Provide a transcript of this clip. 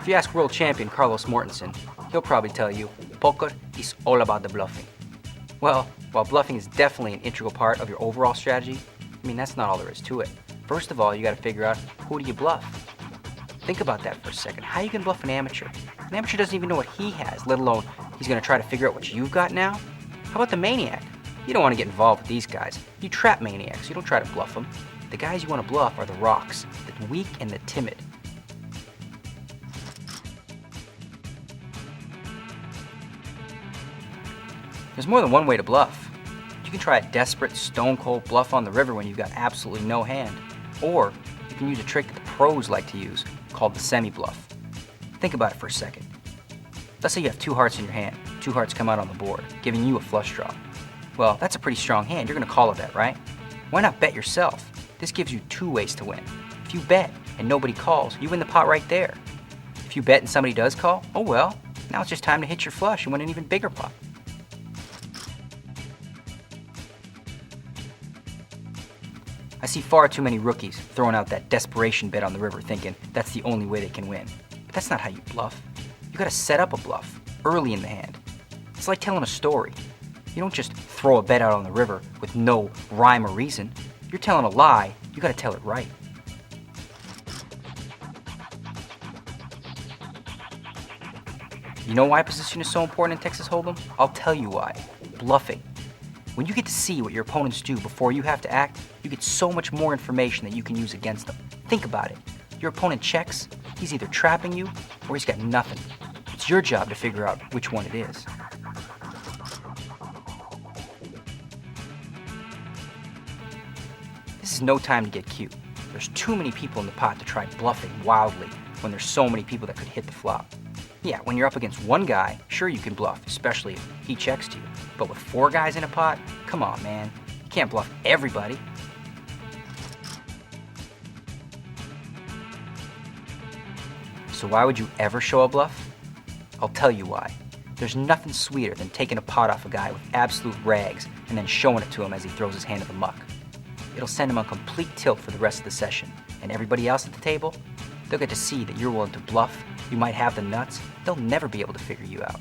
If you ask world champion Carlos Mortensen, he'll probably tell you, poker is all about the bluffing. Well, while bluffing is definitely an integral part of your overall strategy, that's not all there is to it. First of all, you gotta figure out, who do you bluff? Think about that for a second. How you can bluff an amateur? An amateur doesn't even know what he has, let alone he's gonna try to figure out what you've got now? How about the maniac? You don't want to get involved with these guys. You trap maniacs, you don't try to bluff them. The guys you want to bluff are the rocks, the weak and the timid. There's more than one way to bluff. You can try a desperate, stone-cold bluff on the river when you've got absolutely no hand. Or you can use a trick that the pros like to use, called the semi-bluff. Think about it for a second. Let's say you have 2 hearts in your hand. 2 hearts come out on the board, giving you a flush draw. Well, that's a pretty strong hand. You're going to call a bet, right? Why not bet yourself? This gives you 2 ways to win. If you bet and nobody calls, you win the pot right there. If you bet and somebody does call, oh well, now it's just time to hit your flush and win an even bigger pot. I see far too many rookies throwing out that desperation bet on the river thinking that's the only way they can win. But that's not how you bluff. You gotta set up a bluff early in the hand. It's like telling a story. You don't just throw a bet out on the river with no rhyme or reason. You're telling a lie, you gotta tell it right. You know why position is so important in Texas Hold'em? I'll tell you why. Bluffing. When you get to see what your opponents do before you have to act, you get so much more information that you can use against them. Think about it. Your opponent checks, he's either trapping you or he's got nothing. It's your job to figure out which one it is. This is no time to get cute. There's too many people in the pot to try bluffing wildly when there's so many people that could hit the flop. Yeah, when you're up against one guy, sure you can bluff, especially if he checks to you. But with 4 guys in a pot, come on, man. You can't bluff everybody. So why would you ever show a bluff? I'll tell you why. There's nothing sweeter than taking a pot off a guy with absolute rags and then showing it to him as he throws his hand in the muck. It'll send him on complete tilt for the rest of the session. And everybody else at the table, they'll get to see that you're willing to bluff, you might have the nuts, they'll never be able to figure you out.